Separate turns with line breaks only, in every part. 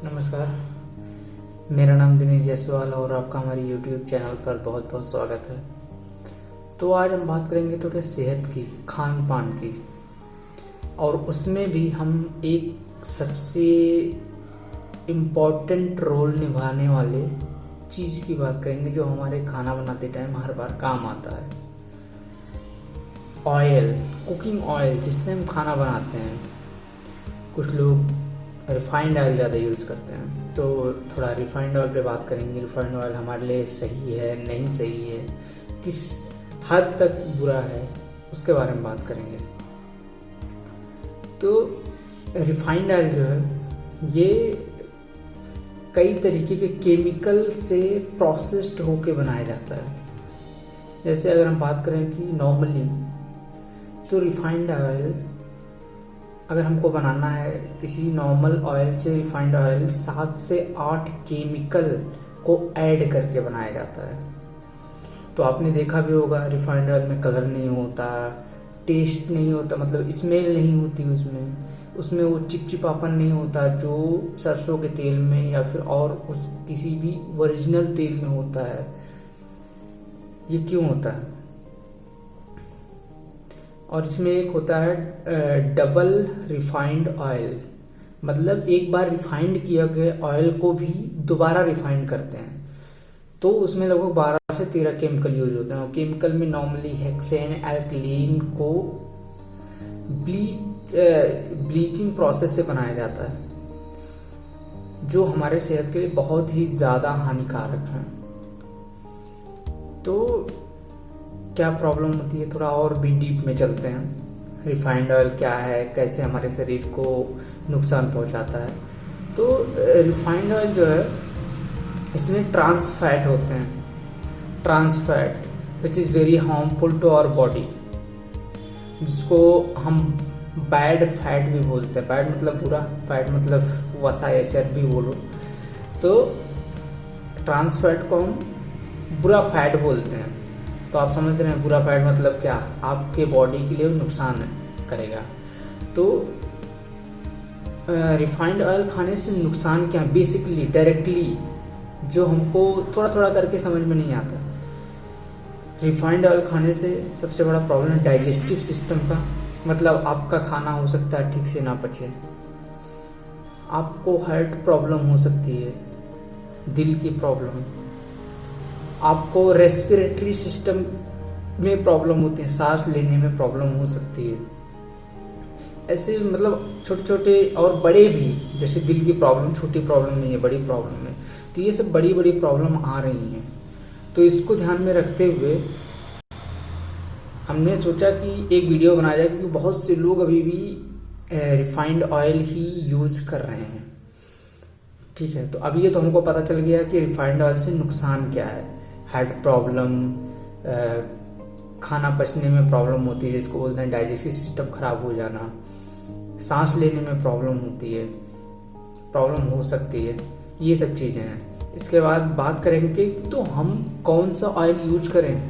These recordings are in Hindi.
नमस्कार, मेरा नाम दिनेश जायसवाल और आपका हमारे YouTube चैनल पर बहुत बहुत स्वागत है। तो आज हम बात करेंगे तो क्या सेहत की, खान पान की, और उसमें भी हम एक सबसे इम्पोर्टेंट रोल निभाने वाले चीज़ की बात करेंगे जो हमारे खाना बनाते टाइम हर बार काम आता है। ऑयल, कुकिंग ऑयल जिससे हम खाना बनाते हैं। कुछ लोग रिफाइंड ऑयल ज़्यादा यूज़ करते हैं, तो थोड़ा रिफाइंड ऑयल पे बात करेंगे। रिफाइंड ऑयल हमारे लिए सही है, नहीं सही है, किस हद तक बुरा है, उसके बारे में बात करेंगे। तो रिफाइंड ऑयल जो है ये कई तरीके के केमिकल से प्रोसेस्ड होके बनाया जाता है। जैसे अगर हम बात करें कि नॉर्मली तो रिफाइंड ऑयल अगर हमको बनाना है किसी नॉर्मल ऑयल से, रिफाइंड ऑयल 7 से 8 केमिकल को ऐड करके बनाया जाता है। तो आपने देखा भी होगा रिफाइंड ऑयल में कलर नहीं होता, टेस्ट नहीं होता, मतलब स्मेल नहीं होती उसमें वो चिपचिपापन नहीं होता जो सरसों के तेल में या फिर और उस किसी भी ओरिजिनल तेल में होता है। ये क्यों होता है? और इसमें एक होता है डबल रिफाइंड ऑयल, मतलब एक बार रिफाइंड किया गया ऑयल को भी दोबारा रिफाइंड करते हैं। तो उसमें लगभग 12 से 13 केमिकल यूज होते हैं, और केमिकल में नॉर्मली हेक्सेन एल्कलीन को ब्लीचिंग प्रोसेस से बनाया जाता है, जो हमारे सेहत के लिए बहुत ही ज़्यादा हानिकारक है। तो क्या प्रॉब्लम होती है, थोड़ा और भी डीप में चलते हैं। रिफाइंड ऑयल क्या है, कैसे हमारे शरीर को नुकसान पहुंचाता है। तो रिफाइंड ऑयल जो है इसमें ट्रांस फैट होते हैं, trans fat which is very harmful to our body, जिसको हम बैड फैट भी बोलते हैं। बैड मतलब बुरा, फैट मतलब वसा या चर्बी बोलो। तो ट्रांस फैट को हम बुरा फैट बोलते हैं। तो आप समझ रहे हैं बुरा फैट मतलब क्या, आपके बॉडी के लिए नुकसान करेगा। तो रिफाइंड ऑयल खाने से नुकसान क्या है, बेसिकली डायरेक्टली जो हमको थोड़ा थोड़ा करके समझ में नहीं आता। रिफाइंड ऑयल खाने से सबसे बड़ा प्रॉब्लम है डाइजेस्टिव सिस्टम का, मतलब आपका खाना हो सकता है ठीक से ना पचे, आपको हार्ट प्रॉब्लम हो सकती है, दिल की प्रॉब्लम, आपको रेस्पिरेटरी सिस्टम में प्रॉब्लम होती है, सांस लेने में प्रॉब्लम हो सकती है। ऐसे मतलब छोटे छोटे और बड़े भी, जैसे दिल की प्रॉब्लम छोटी प्रॉब्लम नहीं है, बड़ी प्रॉब्लम है। तो ये सब बड़ी बड़ी प्रॉब्लम आ रही हैं। तो इसको ध्यान में रखते हुए हमने सोचा कि एक वीडियो बनाया जाए, क्योंकि बहुत से लोग अभी भी रिफाइंड ऑयल ही यूज कर रहे हैं। ठीक है, तो अभी ये तो हमको पता चल गया कि रिफाइंड ऑयल से नुकसान क्या है। हार्ट प्रॉब्लम, खाना पचने में प्रॉब्लम होती है जिसको बोलते हैं डाइजेस्टिव सिस्टम खराब हो जाना, सांस लेने में प्रॉब्लम होती है, प्रॉब्लम हो सकती है, ये सब चीज़ें हैं। इसके बाद बात करेंगे तो हम कौन सा ऑयल यूज करें।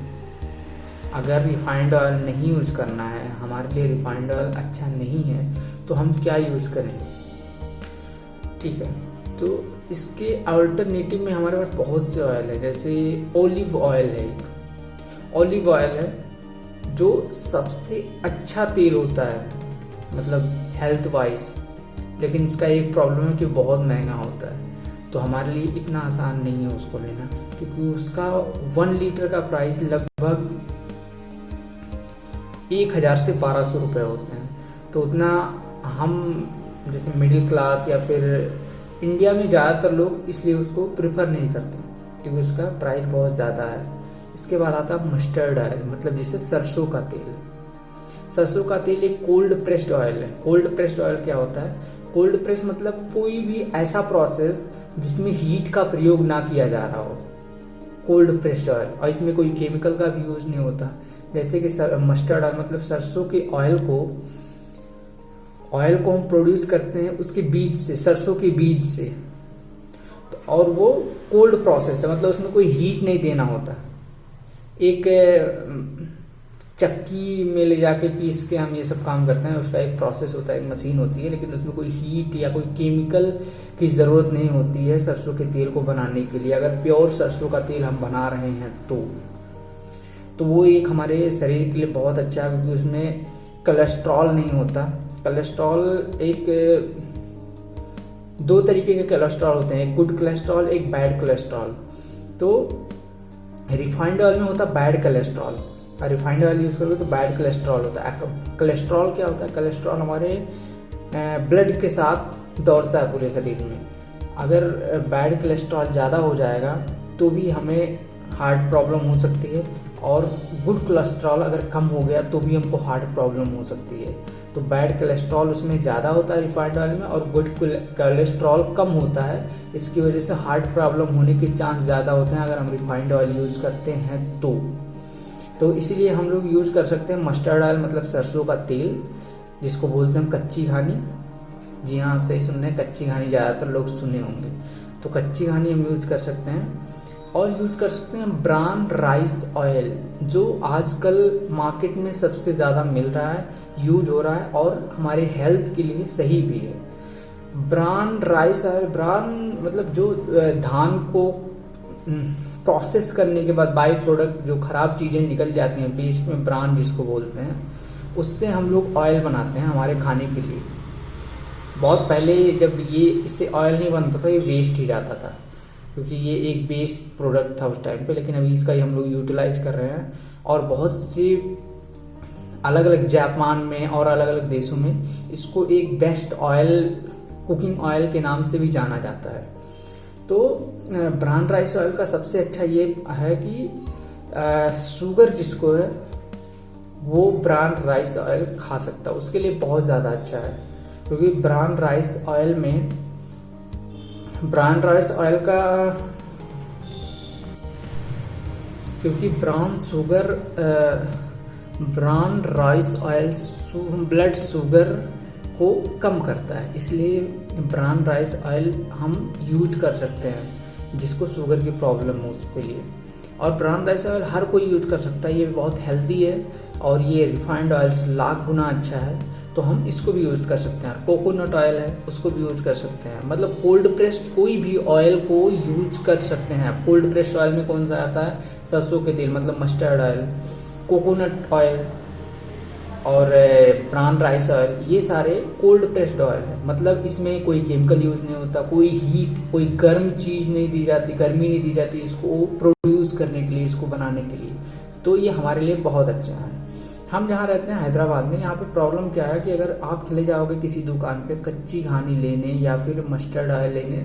अगर रिफाइंड ऑयल नहीं यूज करना है, हमारे लिए रिफाइंड ऑयल अच्छा नहीं है, तो हम क्या यूज करें। ठीक है, तो इसके अल्टरनेटिव में हमारे पास बहुत से ऑयल है। जैसे ओलिव ऑयल है, ओलिव ऑयल है जो सबसे अच्छा तेल होता है, मतलब हेल्थ वाइज। लेकिन इसका एक प्रॉब्लम है कि बहुत महंगा होता है, तो हमारे लिए इतना आसान नहीं है उसको लेना, क्योंकि उसका 1 लीटर का प्राइस लगभग 1000 से 1200 रुपये होते हैं। तो उतना हम जैसे मिडिल क्लास या फिर इंडिया में ज़्यादातर लोग इसलिए उसको प्रेफर नहीं करते, क्योंकि उसका प्राइस बहुत ज़्यादा है। इसके बाद आता है मस्टर्ड ऑयल, मतलब जिसे सरसों का तेल। सरसों का तेल एक कोल्ड प्रेस्ड ऑयल है। कोल्ड प्रेस्ड ऑयल क्या होता है? कोल्ड प्रेस मतलब कोई भी ऐसा प्रोसेस जिसमें हीट का प्रयोग ना किया जा रहा हो, कोल्ड प्रेस्ड ऑयल, और इसमें कोई केमिकल का भी यूज नहीं होता। जैसे कि मस्टर्ड ऑयल मतलब सरसों के ऑयल को हम प्रोड्यूस करते हैं उसके बीज से, सरसों के बीज से। तो और वो कोल्ड प्रोसेस है, मतलब उसमें कोई हीट नहीं देना होता। एक चक्की में ले जाके पीस के हम ये सब काम करते हैं, उसका एक प्रोसेस होता है, एक मशीन होती है, लेकिन उसमें कोई हीट या कोई केमिकल की ज़रूरत नहीं होती है सरसों के तेल को बनाने के लिए। अगर प्योर सरसों का तेल हम बना रहे हैं तो वो एक हमारे शरीर के लिए बहुत अच्छा है, क्योंकि उसमें कोलेस्ट्रॉल नहीं होता। कोलेस्ट्रॉल एक दो तरीके के कोलेस्ट्रॉल होते हैं, एक गुड कोलेस्ट्रॉल, एक बैड कोलेस्ट्रॉल। तो रिफाइंड ऑयल में होता है बैड कोलेस्ट्रॉल, और रिफाइंड ऑयल यूज़ करोगे तो बैड कोलेस्ट्रॉल होता है। कोलेस्ट्रॉल क्या होता है? कोलेस्ट्रॉल हमारे ब्लड के साथ दौड़ता है पूरे शरीर में। अगर बैड कोलेस्ट्रॉल ज़्यादा हो जाएगा तो भी हमें हार्ट प्रॉब्लम हो सकती है, और गुड कोलेस्ट्रॉल अगर कम हो गया तो भी हमको हार्ट प्रॉब्लम हो सकती है। तो बैड कोलेस्ट्रॉल उसमें ज़्यादा होता है रिफाइंड ऑयल में, और गुड कोलेस्ट्रॉल कम होता है। इसकी वजह से हार्ट प्रॉब्लम होने के चांस ज़्यादा होते हैं अगर हम रिफाइंड ऑयल यूज़ करते हैं तो इसीलिए हम लोग यूज़ कर सकते हैं मस्टर्ड ऑयल, मतलब सरसों का तेल, जिसको बोलते हैं हम कच्ची घानी। जी हाँ, आप सही सुन रहे हैं, कच्ची घानी ज़्यादातर लोग सुने होंगे। तो कच्ची घानी हम यूज कर सकते हैं, और यूज कर सकते हैं ब्राउन राइस ऑयल, जो आजकल मार्केट में सबसे ज़्यादा मिल रहा है, यूज हो रहा है, और हमारे हेल्थ के लिए सही भी है। ब्राउन राइस ऑयल, ब्राउन मतलब जो धान को प्रोसेस करने के बाद बाई प्रोडक्ट जो खराब चीज़ें निकल जाती हैं, वेस्ट में ब्राउन जिसको बोलते हैं, उससे हम लोग ऑयल बनाते हैं हमारे खाने के लिए। बहुत पहले जब ये इससे ऑयल नहीं बनता था, ये वेस्ट ही जाता था, क्योंकि ये एक वेस्ट प्रोडक्ट था उस टाइम पे। लेकिन अभी इसका ही हम लोग यूटिलाइज कर रहे हैं, और बहुत से अलग अलग जापान में और अलग अलग देशों में इसको एक बेस्ट ऑयल, कुकिंग ऑयल के नाम से भी जाना जाता है। तो ब्राउन राइस ऑयल का सबसे अच्छा ये है कि शुगर जिसको है वो ब्राउन राइस ऑयल खा सकता है, उसके लिए बहुत ज़्यादा अच्छा है। क्योंकि ब्राउन राइस ऑयल में, ब्राउन राइस ऑयल का, क्योंकि brown rice oil blood sugar को कम करता है, इसलिए ब्राउन राइस ऑयल हम यूज कर सकते हैं जिसको शुगर की प्रॉब्लम हो उसके लिए। और ब्राउन राइस ऑयल हर कोई यूज कर सकता है, ये बहुत हेल्दी है, और ये रिफाइंड ऑयल से लाख गुना अच्छा है, तो हम इसको भी यूज कर सकते हैं। कोकोनट ऑयल है, उसको भी यूज कर सकते हैं, मतलब कोल्ड प्रेस्ड कोई भी ऑयल को यूज कर सकते हैं। कोल्ड प्रेस्ड ऑयल में कौन सा आता है? सरसों के तेल, मतलब मस्टर्ड ऑयल, कोकोनट ऑयल और ब्राउन राइस ऑयल, ये सारे कोल्ड प्रेस्ड ऑयल है। मतलब इसमें कोई केमिकल यूज नहीं होता, कोई हीट, कोई गर्म चीज नहीं दी जाती, गर्मी नहीं दी जाती इसको प्रोड्यूस करने के लिए, इसको बनाने के लिए। तो ये हमारे लिए बहुत अच्छा है। हम जहाँ रहते हैं हैदराबाद में, यहाँ पे प्रॉब्लम क्या है कि अगर आप चले जाओगे किसी दुकान पे कच्ची घानी लेने या फिर मस्टर्ड ऑयल लेने,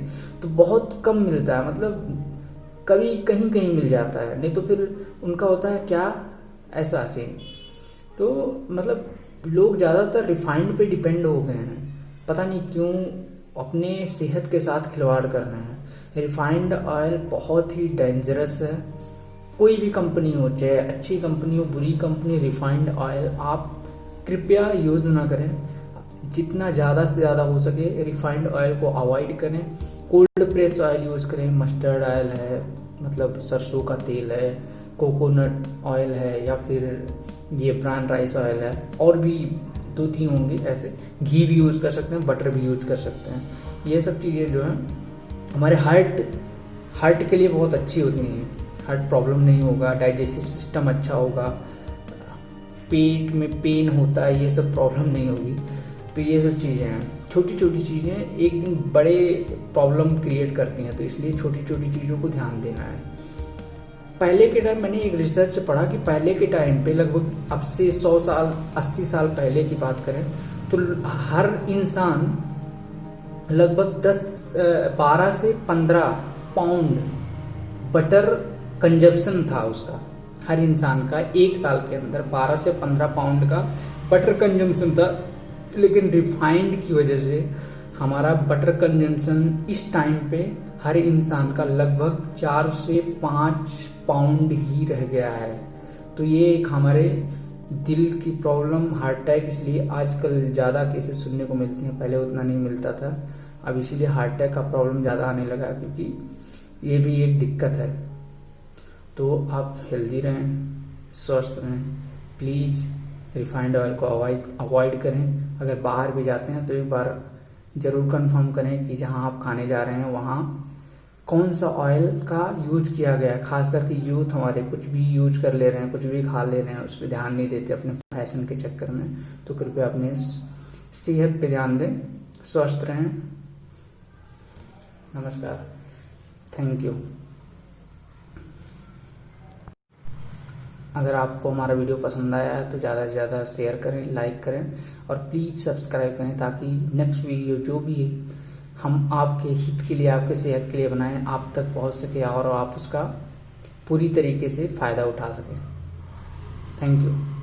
तो बहुत कम मिलता है, मतलब कभी कहीं कहीं मिल जाता है, नहीं तो फिर उनका होता है क्या, ऐसा सीन। तो मतलब लोग ज़्यादातर रिफाइंड पे डिपेंड हो गए हैं, पता नहीं क्यों, अपने सेहत के साथ खिलवाड़ कर रहे हैं। रिफाइंड ऑयल बहुत ही डेंजरस है, कोई भी कंपनी हो, चाहे अच्छी कंपनी हो, बुरी कंपनी, रिफाइंड ऑयल आप कृपया यूज़ ना करें। जितना ज़्यादा से ज़्यादा हो सके रिफाइंड ऑयल को अवॉइड करें, कोल्ड प्रेस ऑयल यूज़ करें। मस्टर्ड ऑयल है, मतलब सरसों का तेल है, कोकोनट ऑयल है, या फिर ये ब्राउन राइस ऑयल है, और भी 2-3 होंगे ऐसे। घी भी यूज़ कर सकते हैं, बटर भी यूज़ कर सकते हैं। ये सब चीज़ें जो हैं हमारे हार्ट के लिए बहुत अच्छी होती हैं। हार्ट प्रॉब्लम नहीं होगा, डाइजेस्टिव सिस्टम अच्छा होगा, पेट में पेन होता है, ये सब प्रॉब्लम नहीं होगी। तो ये सब चीज़ें हैं, छोटी छोटी चीज़ें एक दिन बड़े प्रॉब्लम क्रिएट करती हैं, तो इसलिए छोटी छोटी चीज़ों को ध्यान देना है। पहले के टाइम, मैंने एक रिसर्च से पढ़ा कि पहले के टाइम पे, लगभग अब से 100 साल 80 साल पहले की बात करें तो हर इंसान लगभग 12 से 15 पाउंड बटर कंजप्शन था उसका, हर इंसान का एक साल के अंदर 12 से 15 पाउंड का बटर कंजम्पशन था। लेकिन रिफाइंड की वजह से हमारा बटर कंजम्पशन इस टाइम पे हर इंसान का लगभग 4 से 5 पाउंड ही रह गया है। तो ये एक हमारे दिल की प्रॉब्लम, हार्ट अटैक, इसलिए आजकल ज़्यादा केसेस सुनने को मिलती हैं, पहले उतना नहीं मिलता था। अब इसीलिए हार्ट अटैक का प्रॉब्लम ज़्यादा आने लगा है, क्योंकि ये भी एक दिक्कत है। तो आप हेल्दी रहें, स्वस्थ रहें, प्लीज़ रिफाइंड ऑयल को अवॉइड करें। अगर बाहर भी जाते हैं तो एक बार ज़रूर कंफर्म करें कि जहां आप खाने जा रहे हैं वहां कौन सा ऑयल का यूज किया गया है। खास करके यूथ हमारे कुछ भी यूज कर ले रहे हैं, कुछ भी खा ले रहे हैं, उस पर ध्यान नहीं देते अपने फैशन के चक्कर में। तो कृपया अपने सेहत पे ध्यान दें, स्वस्थ रहें। नमस्कार, थैंक यू। अगर आपको हमारा वीडियो पसंद आया है तो ज़्यादा से ज़्यादा शेयर करें, लाइक करें और प्लीज़ सब्सक्राइब करें, ताकि नेक्स्ट वीडियो जो भी हम आपके हित के लिए, आपके सेहत के लिए बनाएं, आप तक पहुंच सके और आप उसका पूरी तरीके से फ़ायदा उठा सकें। Thank you.